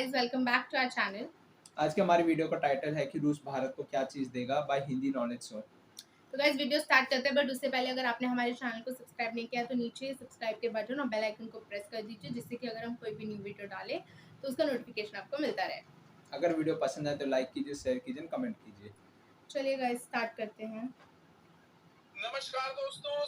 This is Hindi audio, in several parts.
Guys, welcome back to our channel. आज के हमारी वीडियो का टाइटल है कि रूस भारत को क्या चीज देगा बाय हिंदी नॉलेज शो। तो गाइस वीडियो स्टार्ट करते हैं, बट उससे पहले अगर आपने हमारे चैनल को सब्सक्राइब नहीं किया तो नीचे सब्सक्राइब के बटन और बेल आइकन को प्रेस कर दीजिए, जिससे कि अगर हम कोई भी न्यू वीडियो डालें तो उसका नोटिफिकेशन आपको मिलता रहे। अगर वीडियो पसंद आए तो लाइक कीजिए, शेयर कीजिए, कमेंट कीजिए। चलिए गाइस स्टार्ट करते हैं। नमस्कार दोस्तों,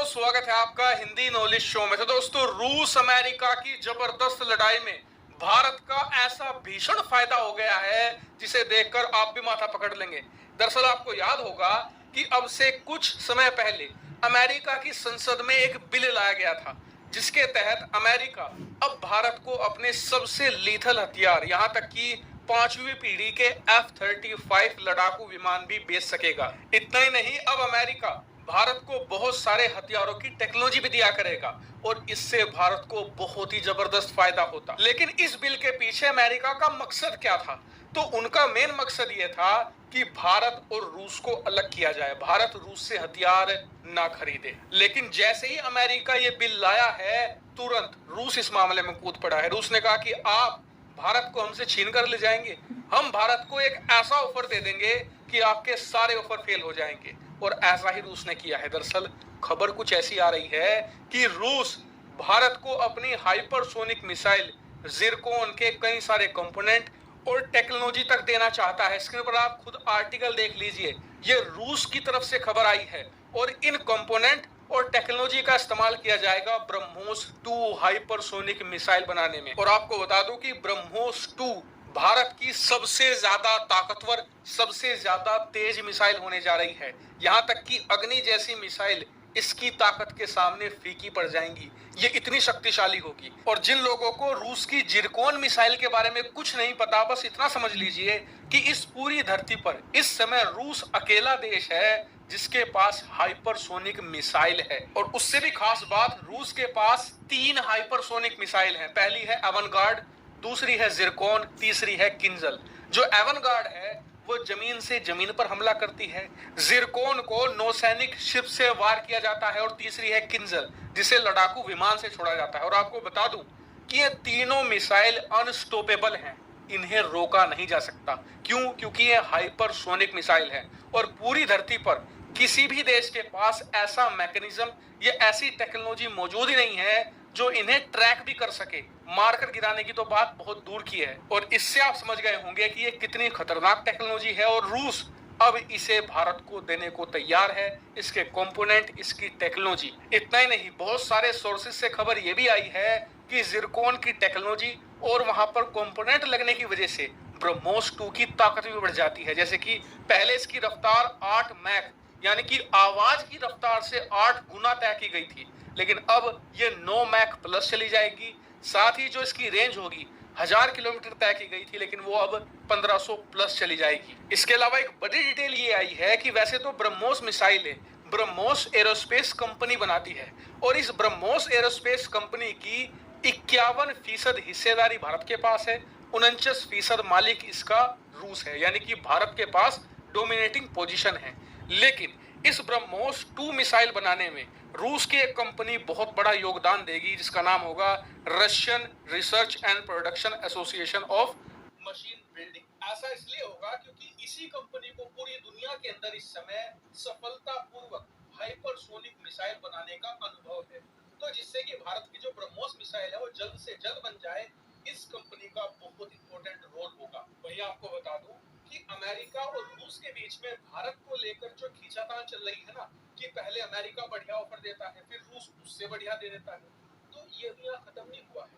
स्वागत है आपका हिंदी नॉलेज शो में। तो दोस्तों, रूस अमेरिका की जबरदस्त लड़ाई में भारत का ऐसा भीषण फायदा हो गया है जिसे देखकर आप भी माथा पकड़ लेंगे। दरअसल आपको याद होगा कि अब से कुछ समय पहले अमेरिका की संसद में एक बिल लाया गया था, जिसके तहत अमेरिका अब भारत को अपने सबसे लीथल हथियार, यहां तक कि 5वीं पीढ़ी के F-35 लड़ाकू विमान भी बेच सकेगा। इतना ही नहीं, अब अमेरिका भारत को बहुत सारे हथियारों की टेक्नोलॉजी भी दिया करेगा और इससे भारत को बहुत ही जबरदस्त फायदा होता। लेकिन इस बिल के पीछे अमेरिका का मकसद क्या था? तो उनका मेन मकसद ये था कि भारत और रूस को अलग किया जाए, भारत रूस से हथियार ना खरीदे। लेकिन जैसे ही अमेरिका ये बिल लाया है, तुरंत रूस इस मामले में कूद पड़ा है। रूस ने कहा कि आप भारत को हमसे छीन कर ले जाएंगे, हम भारत को एक ऐसा ऑफर दे देंगे कि आपके सारे ऑफर फेल हो जाएंगे। और ऐसा ही रूस ने किया है। दरअसल खबर कुछ ऐसी आ रही है कि रूस भारत को अपनी हाइपरसोनिक मिसाइल जिरकोन के कई सारे कंपोनेंट और टेक्नोलॉजी तक देना चाहता है। स्क्रीन पर आप खुद आर्टिकल देख लीजिए, ये रूस की तरफ से खबर आई है और इन कंपोनेंट और टेक्नोलॉजी का इस्तेमाल किया जाएगा ब्रह्मोस 2 हाइपरसोनिक मिसाइल बनाने में। और आपको बता दूं कि ब्रह्मोस 2 भारत की सबसे ज्यादा ताकतवर, सबसे ज्यादा तेज मिसाइल होने जा रही है। यहां तक कि अग्नि जैसी मिसाइल इसकी ताकत के सामने फीकी पड़ जाएंगी। ये इतनी शक्तिशाली होगी। और जिन लोगों को रूस की जिरकोन मिसाइल के बारे में कुछ नहीं पता, बस इतना समझ लीजिए कि इस पूरी धरती पर इस समय रूस अकेला देश है जिसके पास हाइपरसोनिक मिसाइल है। और उससे भी खास बात, रूस के पास 3 हाइपरसोनिक मिसाइल हैं। पहली है एवनगार्ड, दूसरी है जिरकोन, तीसरी है किंजल। जो एवनगार्ड है वो जमीन से जमीन पर हमला करती है, जिरकोन को नौसैनिक शिप से वार किया जाता है और तीसरी है किंजल, जिसे लड़ाकू विमान से छोड़ा जाता है। और आपको बता दूं कि ये तीनों मिसाइल अनस्टॉपेबल हैं, इन्हें रोका नहीं जा सकता। क्यों? क्योंकि ये हाइपरसोनिक मिसाइल है और पूरी धरती पर किसी भी देश के पास ऐसा मैकेनिज्म या ऐसी टेक्नोलॉजी मौजूद ही नहीं है जो इन्हें ट्रैक भी कर सके। मारकर गिराने की तो बात बहुत दूर की है। और इससे आप समझ गए होंगे कि ये कितनी खतरनाक टेक्नोलॉजी है और रूस अब इसे भारत को देने को तैयार है, इसके कंपोनेंट, इसकी टेक्नोलॉजी। इतना ही नहीं, बहुत सारे सोर्सेज से खबर यह भी आई है कि जिरकोन की टेक्नोलॉजी और वहां पर कंपोनेंट लगने की वजह से ब्रह्मोस 2 की ताकत भी बढ़ जाती है। जैसे कि पहले इसकी रफ्तार 8 मैक यानी कि आवाज की रफ्तार से 8 गुना तय की गई थी, लेकिन अब ये 9 मैक प्लस चली जाएगी। साथ ही जो इसकी रेंज होगी 1000 किलोमीटर तय की गई थी, लेकिन वो अब 1500 प्लस चली जाएगी। इसके अलावा एक बड़ी डिटेल ये आई है कि वैसे तो ब्रह्मोस मिसाइल है, ब्रह्मोस एरोस्पेस कंपनी बनाती है और इस ब्रह्मोस एरोस्पेस कंपनी की 51% हिस्सेदारी भारत के पास है, 49% मालिक इसका रूस है, यानी कि भारत के पास डोमिनेटिंग पोजीशन है। लेकिन इस ब्रह्मोस 2 मिसाइल बनाने में रूस की एक कंपनी बहुत बड़ा योगदान देगी, जिसका नाम होगा Russian research and production association of machine building. ऐसा इसलिए होगा क्योंकि इसी कंपनी को पूरी दुनिया के अंदर इस समय सफलतापूर्वक हाइपरसोनिक मिसाइल बनाने का अनुभव है। तो जिससे कि भारत की जो ब्रह्मोस मिसाइल है वो जल्द से जल्द बन जाए, इस कंपनी का बहुत इंपॉर्टेंट रोल होगा। वही आपको बता दूं कि अमेरिका और रूस के बीच में भारत को लेकर जो खींचातान चल रही है ना, कि पहले अमेरिका बढ़िया ऑफर देता है, फिर रूस उससे बढ़िया दे देता है, तो ये भी यहाँ खत्म नहीं हुआ है,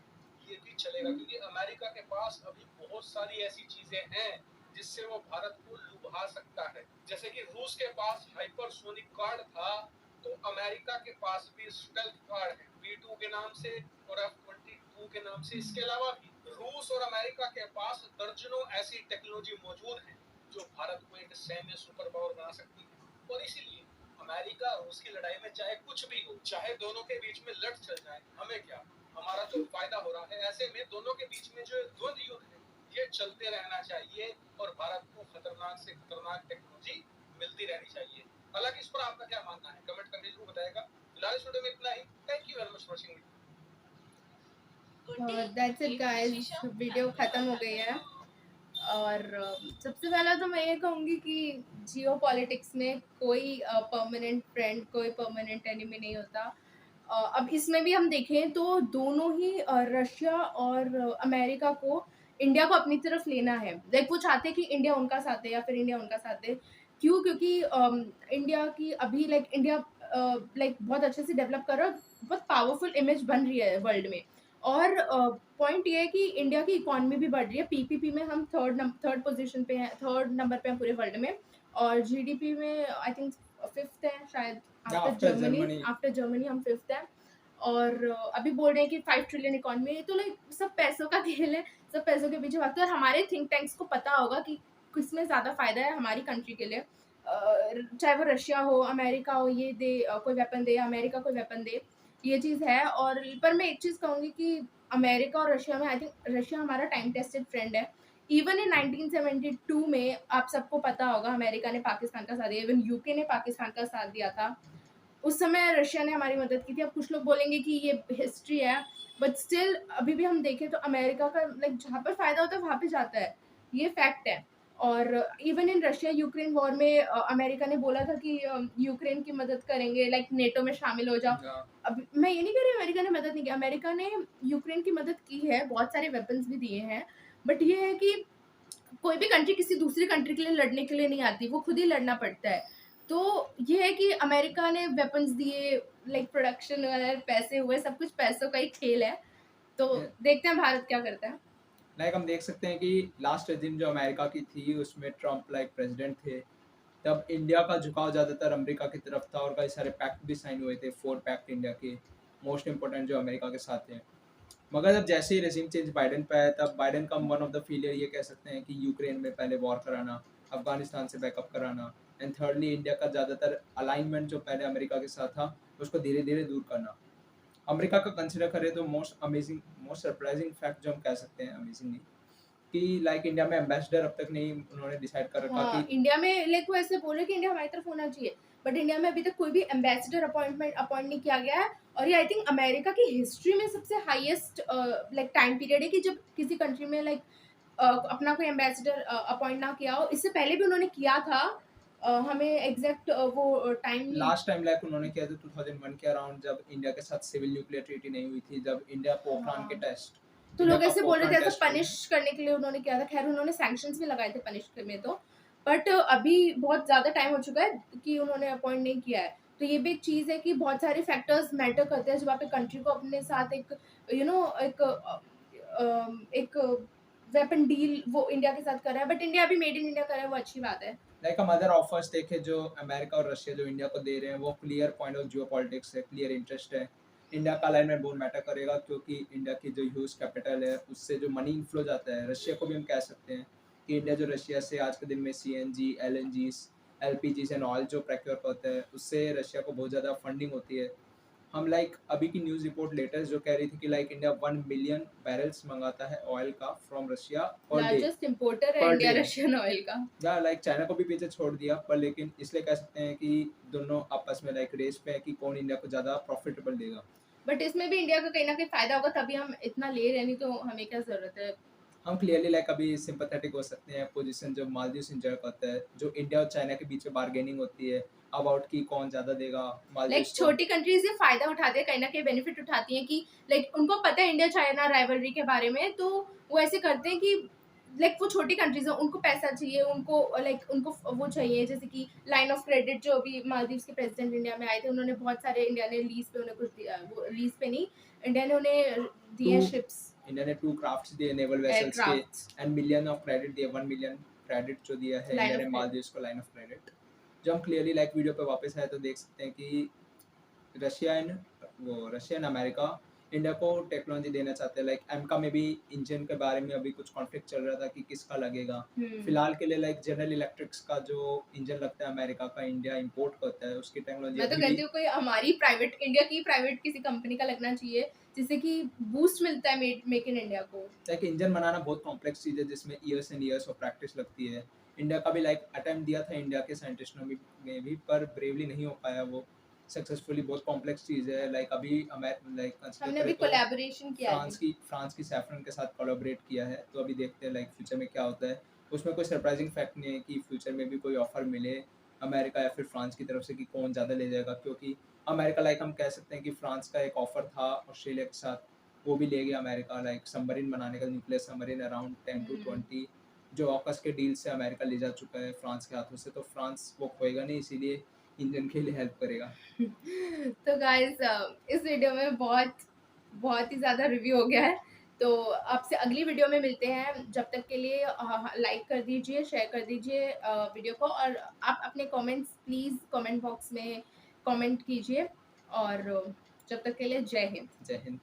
ये भी चलेगा। क्योंकि अमेरिका के पास अभी बहुत सारी ऐसी चीजें हैं जिससे वो भारत को लुभा सकता है। जैसे कि रूस के पास हाइपरसोनिक कार्ड था, तो अमेरिका के पास भी स्टेल्थ कार्ड है V2 के नाम से और F-22 के नाम से। इसके अलावा भी रूस और अमेरिका के पास दर्जनों ऐसी टेक्नोलॉजी मौजूद है जो भारत को एक सैन्य सुपर पावर बना सकती है। और इसीलिए अमेरिका रूस की लड़ाई में चाहे कुछ भी हो, चाहे दोनों के बीच में लड़ चल जाए, हमें क्या, हमारा तो फायदा हो रहा है। ऐसे में दोनों के बीच में जो द्वंद्व युद्ध है ये चलते रहना चाहिए और भारत को खतरनाक से खतरनाक टेक्नोलॉजी मिलती रहनी चाहिए। हालांकि इस पर आपका क्या मानना है, कमेंट करके जरूर बताएगा। फिलहाल इस वीडियो में इतना ही। Thank you very much for watching. That's it guys, video खत्म हो गई है। और सबसे पहला तो मैं ये कहूँगी कि जियो पॉलिटिक्स में कोई परमानेंट फ्रेंड, कोई परमानेंट एनिमी नहीं होता। अब इसमें भी हम देखें तो दोनों ही रशिया और अमेरिका को इंडिया को अपनी तरफ लेना है। लाइक वो चाहते हैं कि इंडिया उनका साथ दे या फिर इंडिया उनका साथ दे। क्यों? क्योंकि इंडिया की अभी इंडिया बहुत अच्छे से डेवलप कर रहा है, बहुत पावरफुल इमेज बन रही है वर्ल्ड में। और पॉइंट ये है कि इंडिया की इकोनॉमी भी बढ़ रही है। पीपीपी में हम थर्ड पोजीशन पे हैं, थर्ड नंबर पे हैं पूरे वर्ल्ड में। और जीडीपी में आई थिंक फिफ्थ है शायद, आफ्टर जर्मनी हम फिफ्थ है। और अभी बोल रहे हैं कि 5 ट्रिलियन इकोनॉमी है। तो सब पैसों का खेल है, सब पैसों के पीछे भागते हैं। और हमारे थिंक टैंक्स को पता होगा कि किसमें ज़्यादा फायदा है हमारी कंट्री के लिए। चाहे वो रशिया हो, अमेरिका हो, ये दे कोई वेपन दे, अमेरिका कोई वेपन दे, ये चीज़ है। और पर मैं एक चीज़ कहूँगी कि अमेरिका और रशिया में आई थिंक रशिया हमारा टाइम टेस्टेड फ्रेंड है। इवन इन 1972 में आप सबको पता होगा अमेरिका ने पाकिस्तान का साथ दिया, इवन यूके ने पाकिस्तान का साथ दिया था। उस समय रशिया ने हमारी मदद की थी। अब कुछ लोग बोलेंगे कि ये हिस्ट्री है, बट स्टिल अभी भी हम देखें तो अमेरिका का जहाँ पर फायदा होता है वहाँ पे जाता है, ये फैक्ट है। और even in Russia Ukraine war में अमेरिका ने बोला था कि यूक्रेन की मदद करेंगे, नेटो में शामिल हो जाओ। अब मैं ये नहीं कह रही अमेरिका ने मदद नहीं की, अमेरिका ने यूक्रेन की मदद की है, बहुत सारे वेपन्स भी दिए हैं। बट ये है कि कोई भी कंट्री किसी दूसरी कंट्री के लिए लड़ने के लिए नहीं आती, वो खुद ही लड़ना पड़ता है। तो ये है कि अमेरिका ने वेपन्स दिए, प्रोडक्शन वगैरह, पैसे हुए, सब कुछ पैसों का ही खेल है। तो देखते हैं भारत क्या करता है। हम देख सकते हैं कि लास्ट रेजिम जो अमेरिका की थी उसमें ट्रम्प प्रेसिडेंट थे, तब इंडिया का झुकाव ज़्यादातर अमेरिका की तरफ था और कई सारे पैक्ट भी साइन हुए थे, 4 पैक्ट इंडिया के मोस्ट इंपॉर्टेंट जो अमेरिका के साथ थे। मगर जब जैसे ही रेजिम चेंज बाइडेन पे आया, तब बाइडेन का वन ऑफ द फेलियर ये कह सकते हैं कि यूक्रेन में पहले वॉर कराना, अफगानिस्तान से बैकअप कराना, एंड थर्डली इंडिया का ज़्यादातर अलाइनमेंट जो पहले अमेरिका के साथ था उसको धीरे धीरे दूर करना। अमेरिका का कंसिडर करें तो मोस्ट सरप्राइजिंग फैक्ट जो हम कह सकते हैं अमेजिंगली कि इंडिया में एम्बेसडर अब तक नहीं उन्होंने डिसाइड कर रखा। हाँ, कि इंडिया में वो ऐसे बोल रहे कि इंडिया हमारी तरफ होना चाहिए, बट इंडिया में अभी तक कोई भी एम्बेसडर अपॉइंट नहीं किया गया है। और ये आई थिंक अमेरिका की हिस्ट्री में सबसे हाईएस्ट टाइम पीरियड है कि जब किसी कंट्री में अपना कोई एम्बेसडर अपॉइंट ना किया हो। इससे पहले भी उन्होंने किया था, हमें एग्जैक्ट वो टाइम लास्ट टाइम उन्होंने किया था 2001 के अराउंड, जब इंडिया के साथ सिविल न्यूक्लियर ट्रीटी नहीं हुई थी, जब इंडिया पोखरान के टेस्ट, तो लोग ऐसे बोल रहे थे ऐसा पनिश करने के लिए उन्होंने किया था। खैर उन्होंने सैंक्शंस भी लगाए थे पनिश में, तो बट अभी बहुत ज़्यादा टाइम हो चुका है कि उन्होंने अपॉइंट नहीं किया है। तो ये भी एक चीज़ है कि बहुत सारे फैक्टर्स मैटर करते हैं जब आप एक कंट्री को अपने साथ एक एक वेपन डील वो इंडिया के साथ कर रहा है, बट इंडिया अभी मेड इन इंडिया कर रहा है, वो अच्छी बात है। हम अदर ऑफर्स देखे जो अमेरिका और रशिया जो इंडिया को दे रहे हैं, वो क्लियर पॉइंट ऑफ जियोपॉलिटिक्स है, क्लियर इंटरेस्ट है। इंडिया का अलाइनमेंट बहुत मैटर करेगा क्योंकि इंडिया की जो ह्यूज कैपिटल है उससे जो मनी इन्फ्लो जाता है। रशिया को भी हम कह सकते हैं कि इंडिया जो रशिया से आज के दिन में CNG, LNGs, LPGs and oil जो प्रोक्योर करता है, उससे रशिया को बहुत ज़्यादा फंडिंग होती है। हम अभी की न्यूज़ रिपोर्ट लेटेस्ट जो कह रही थी कि इंडिया 1 मिलियन बैरल्स मंगाता है ऑयल का फ्रॉम रशिया और लार्जेस्ट इंपोर्टर है इंडिया रशियन ऑयल का। या चाइना को भी पीछे छोड़ दिया, पर लेकिन इसलिए कह सकते हैं कि दोनों आपस में रेस पे है कि कौन इंडिया को ज़्यादा प्रॉफिटेबल देगा। बट इसमें भी इंडिया का कहीं ना कहीं फायदा होगा, तभी हम इतना ले रहे, नहीं तो हमें क्या जरूरत है। हम क्लियरली अभी सिंपैथेटिक हो सकते हैं पोजीशन जो मालदीव्स एंजॉय करता है, जो इंडिया और चाइना के बीच में बार्गेनिंग होती है अबाउट की कौन ज्यादा देगा। मालदीव्स छोटी कंट्रीज ये फायदा उठाते हैं, कहीं ना कहीं बेनिफिट उठाती हैं कि उनको पता है इंडिया चाइना राइवलरी के बारे में, तो वो ऐसे करते हैं कि वो छोटी कंट्रीज है, उनको पैसा चाहिए, उनको उनको वो चाहिए। जैसे कि लाइन ऑफ क्रेडिट जो अभी मालदीव्स के प्रेसिडेंट इंडिया में आए थे, उन्होंने बहुत सारे, इंडिया ने लीज पे उन्हें कुछ दिया, वो लीज पे नहीं, इंडिया ने उन्हें दिए शिप्स, इंडिया ने 2 क्राफ्ट्स दिए नेवल वेसल्स के एंड मिलियन ऑफ क्रेडिट दिए, 1 मिलियन क्रेडिट जो दिया है इंडिया ने मालदीव्स को, लाइन ऑफ क्रेडिट। जब हम क्लियरली वीडियो पे वापस आए तो देख सकते हैं कि रशिया एंड अमेरिका इंडिया को टेक्नोलॉजी देना चाहते हैं। एमका में भी इंजन के बारे में अभी कुछ कॉन्फ्लिक्ट चल रहा था कि किसका लगेगा। फिलहाल के लिए जनरल इलेक्ट्रिक्स का जो इंजन लगता है अमेरिका का, इंडिया इंपोर्ट करता है, उसकी टेक्नोलॉजी मैं तो कहती हूँ कोई हमारी प्राइवेट, इंडिया की प्राइवेट किसी कंपनी का लगना चाहिए, जिससे कि बूस्ट मिलता है मेक इन इंडिया को। इंजन बनाना बहुत कॉम्प्लेक्स चीज़ है जिसमें years and years of practice लगती है। इंडिया का भी अटेम्प्ट दिया था इंडिया के साइंटिस्टों में भी, पर ब्रेवली नहीं हो पाया वो। सक्सेसफुली, बहुत कॉम्प्लेक्स चीज़ है। लाइक अभी लाइक कंसीडर हमने करें अभी तो कोलैबोरेशन किया है अभी। फ्रांस की सैफरन के साथ कोलैबोरेट किया है, तो अभी देखते हैं लाइक फ्यूचर में क्या होता है। उसमें कोई सरप्राइजिंग फैक्ट नहीं है कि फ्यूचर में भी कोई ऑफर मिले अमेरिका या फिर फ्रांस की तरफ से कि कौन ज़्यादा ले जाएगा, क्योंकि अमेरिका लाइक हम कह सकते हैं कि फ्रांस का एक ऑफर था ऑस्ट्रेलिया के साथ, वो भी ले गया अमेरिका, लाइक सबमरीन बनाने का, न्यूक्लियर सबमरीन अराउंड 10 टू हुँ। 20 जो ऑकस के डील से अमेरिका ले जा चुका है फ्रांस के हाथों से, तो फ्रांस वो खोएगा नहीं, इसीलिए इंजन के लिए हेल्प करेगा। तो गाइस इस वीडियो में बहुत ही ज़्यादा रिव्यू हो गया है, तो आपसे अगली वीडियो में मिलते हैं। जब तक के लिए लाइक कर दीजिए, शेयर कर दीजिए वीडियो को, और आप अपने कमेंट्स प्लीज़ कमेंट बॉक्स में कमेंट कीजिए, और जब तक के लिए जय हिंद। जय हिंद।